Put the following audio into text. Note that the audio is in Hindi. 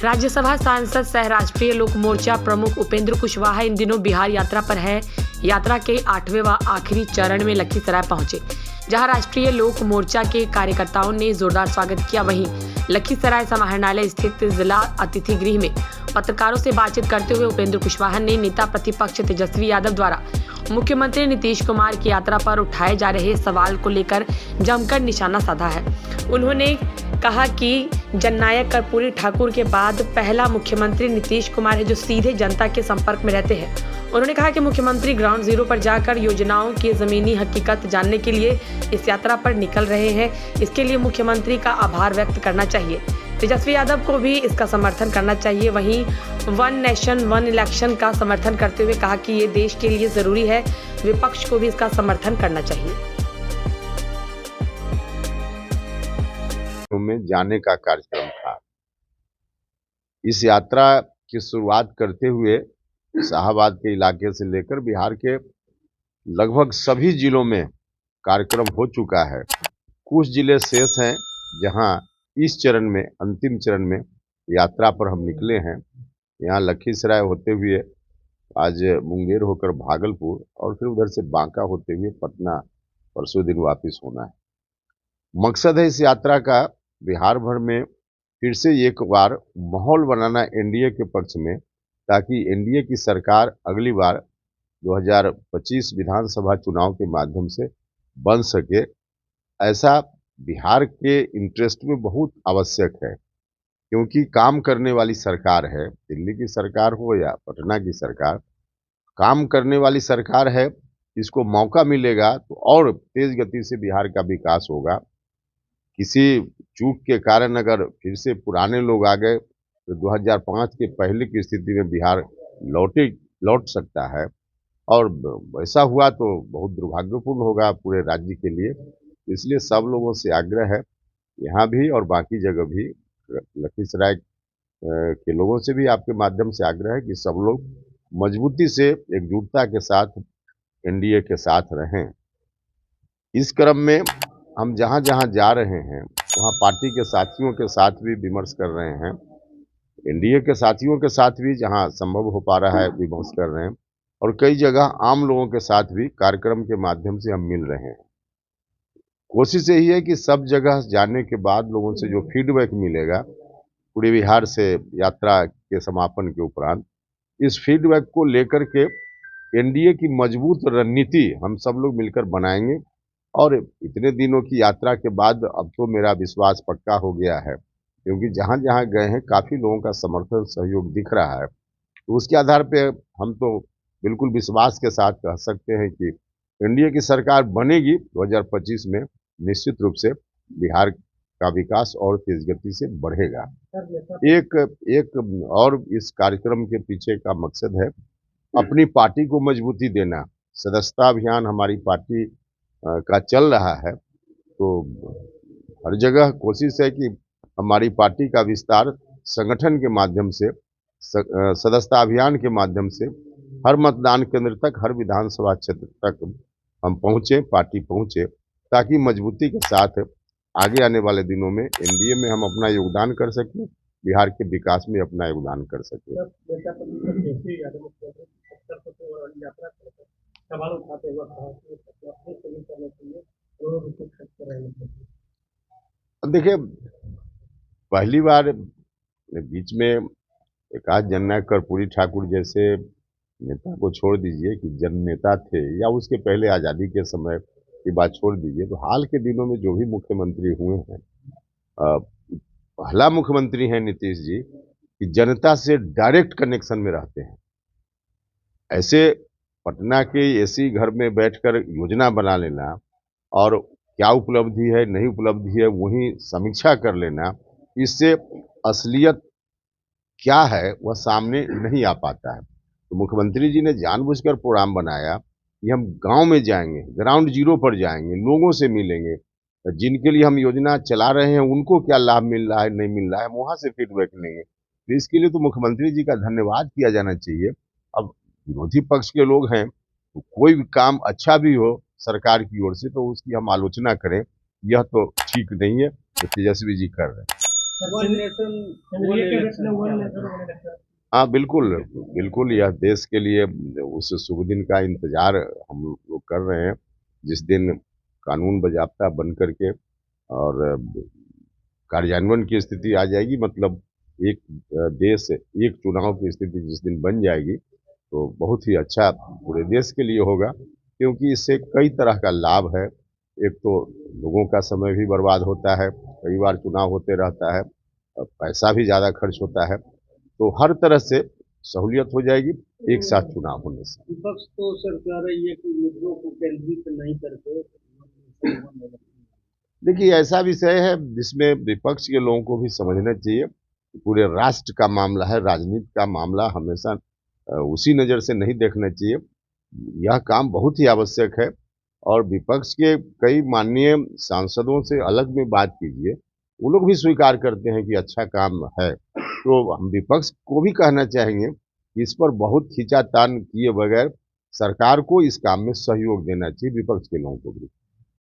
राज्यसभा सांसद सह राष्ट्रीय लोक मोर्चा प्रमुख उपेंद्र कुशवाहा इन दिनों बिहार यात्रा पर है। यात्रा के 8वें व आखिरी चरण में लखीसराय पहुंचे, जहां राष्ट्रीय लोक मोर्चा के कार्यकर्ताओं ने जोरदार स्वागत किया। वहीं लखीसराय समाहरणालय स्थित जिला अतिथि गृह में पत्रकारों से बातचीत करते हुए उपेंद्र कुशवाहा ने नेता प्रतिपक्ष तेजस्वी यादव द्वारा मुख्यमंत्री नीतीश कुमार की यात्रा पर उठाए जा रहे सवाल को लेकर जमकर निशाना साधा है। उन्होंने कहा कि जननायक कर्पूरी ठाकुर के बाद पहला मुख्यमंत्री नीतीश कुमार है, जो सीधे जनता के संपर्क में रहते हैं। उन्होंने कहा कि मुख्यमंत्री ग्राउंड जीरो पर जाकर योजनाओं की जमीनी हकीकत जानने के लिए इस यात्रा पर निकल रहे हैं। इसके लिए मुख्यमंत्री का आभार व्यक्त करना चाहिए। तेजस्वी यादव को भी इसका समर्थन करना चाहिए। वहीं वन नेशन वन इलेक्शन का समर्थन करते हुए कहा कि ये देश के लिए जरूरी है, विपक्ष को भी इसका समर्थन करना चाहिए। में जाने का कार्यक्रम था। इस यात्रा की शुरुआत करते हुए शाहबाद के इलाके से लेकर बिहार के लगभग सभी जिलों में कार्यक्रम हो चुका है। कुछ जिले शेष हैं जहां इस चरण में, अंतिम चरण में यात्रा पर हम निकले हैं। यहाँ लखीसराय होते हुए आज मुंगेर होकर भागलपुर और फिर उधर से बांका होते हुए पटना परसों दिन वापस होना है। मकसद है इस यात्रा का बिहार भर में फिर से एक बार माहौल बनाना एनडीए के पक्ष में, ताकि एनडीए की सरकार अगली बार 2025 विधानसभा चुनाव के माध्यम से बन सके। ऐसा बिहार के इंटरेस्ट में बहुत आवश्यक है, क्योंकि काम करने वाली सरकार है, दिल्ली की सरकार हो या पटना की सरकार, काम करने वाली सरकार है। इसको मौका मिलेगा तो और तेज गति से बिहार का विकास होगा। किसी चूक के कारण अगर फिर से पुराने लोग आ गए तो 2005 के पहले की स्थिति में बिहार लौट सकता है, और ऐसा हुआ तो बहुत दुर्भाग्यपूर्ण होगा पूरे राज्य के लिए। इसलिए सब लोगों से आग्रह है, यहाँ भी और बाकी जगह भी, लखीसराय के लोगों से भी आपके माध्यम से आग्रह है कि सब लोग मजबूती से एकजुटता के साथ एनडीए के साथ रहें। इस क्रम में हम जहाँ जहाँ जा रहे हैं वहाँ पार्टी के साथियों के साथ भी विमर्श कर रहे हैं, एनडीए के साथियों के साथ भी जहाँ संभव हो पा रहा है विमर्श कर रहे हैं, और कई जगह आम लोगों के साथ भी कार्यक्रम के माध्यम से हम मिल रहे हैं। कोशिश यही है कि सब जगह जाने के बाद लोगों से जो फीडबैक मिलेगा पूरे बिहार से यात्रा के समापन के उपरांत, इस फीडबैक को लेकर के एनडीए की मजबूत रणनीति हम सब लोग मिलकर बनाएंगे। और इतने दिनों की यात्रा के बाद अब तो मेरा विश्वास पक्का हो गया है, क्योंकि जहाँ जहाँ गए हैं काफ़ी लोगों का समर्थन सहयोग दिख रहा है। तो उसके आधार पे हम तो बिल्कुल विश्वास के साथ कह सकते हैं कि एनडीए की सरकार बनेगी 2025 में, निश्चित रूप से बिहार का विकास और तेज गति से बढ़ेगा। एक और इस कार्यक्रम के पीछे का मकसद है अपनी पार्टी को मजबूती देना। सदस्यता अभियान हमारी पार्टी का चल रहा है, तो हर जगह कोशिश है कि हमारी पार्टी का विस्तार संगठन के माध्यम से, सदस्यता अभियान के माध्यम से हर मतदान केंद्र तक, हर विधानसभा क्षेत्र तक हम पहुँचे, पार्टी पहुँचे, ताकि मजबूती के साथ आगे आने वाले दिनों में एनडीए में हम अपना योगदान कर सकें, बिहार के विकास में अपना योगदान कर सकें। सवाल उठाते हुए देखिए, पहली बार बीच में एक आध जननायक कर्पूरी ठाकुर जैसे नेता को छोड़ दीजिए कि जननेता थे, या उसके पहले आज़ादी के समय की बात छोड़ दीजिए, तो हाल के दिनों में जो भी मुख्यमंत्री हुए हैं, पहला मुख्यमंत्री हैं नीतीश जी कि जनता से डायरेक्ट कनेक्शन में रहते हैं। ऐसे पटना के एसी घर में बैठकर योजना बना लेना और क्या उपलब्धि है नहीं उपलब्धि है वही समीक्षा कर लेना, इससे असलियत क्या है वह सामने नहीं आ पाता है। तो मुख्यमंत्री जी ने जानबूझकर प्रोग्राम बनाया कि हम गांव में जाएंगे, ग्राउंड जीरो पर जाएंगे, लोगों से मिलेंगे, जिनके लिए हम योजना चला रहे हैं उनको क्या लाभ मिल रहा है नहीं मिल रहा है, वहाँ से फीडबैक लेंगे। तो इसके लिए तो मुख्यमंत्री जी का धन्यवाद किया जाना चाहिए। अब विरोधी पक्ष के लोग हैं, तो कोई भी काम अच्छा भी हो सरकार की ओर से तो उसकी हम आलोचना करें, यह तो ठीक नहीं है, तो तेजस्वी जी कर रहे हैं। One nation one election. हाँ, बिल्कुल बिल्कुल, यह देश के लिए उस शुभ दिन का इंतजार हम लोग कर रहे हैं, जिस दिन कानून बाज़ाब्ता बन करके और कार्यान्वयन की स्थिति आ जाएगी। मतलब एक देश एक चुनाव की स्थिति जिस दिन बन जाएगी, तो बहुत ही अच्छा पूरे देश के लिए होगा, क्योंकि इससे कई तरह का लाभ है। एक तो लोगों का समय भी बर्बाद होता है, कई बार चुनाव होते रहता है, पैसा भी ज़्यादा खर्च होता है, तो हर तरह से सहूलियत हो जाएगी एक साथ चुनाव होने से। विपक्ष तो सर कह रही है कि मुद्दों को केंद्रित नहीं करके देखिए, ऐसा विषय है जिसमें विपक्ष के लोगों को भी समझना चाहिए कि पूरे राष्ट्र का मामला है, राजनीति का मामला हमेशा उसी नज़र से नहीं देखना चाहिए। यह काम बहुत ही आवश्यक है और विपक्ष के कई माननीय सांसदों से अलग में बात कीजिए, वो लोग भी स्वीकार करते हैं कि अच्छा काम है। तो हम विपक्ष को भी कहना चाहेंगे कि इस पर बहुत खींचातान किए बगैर सरकार को इस काम में सहयोग देना चाहिए, विपक्ष के लोगों को भी।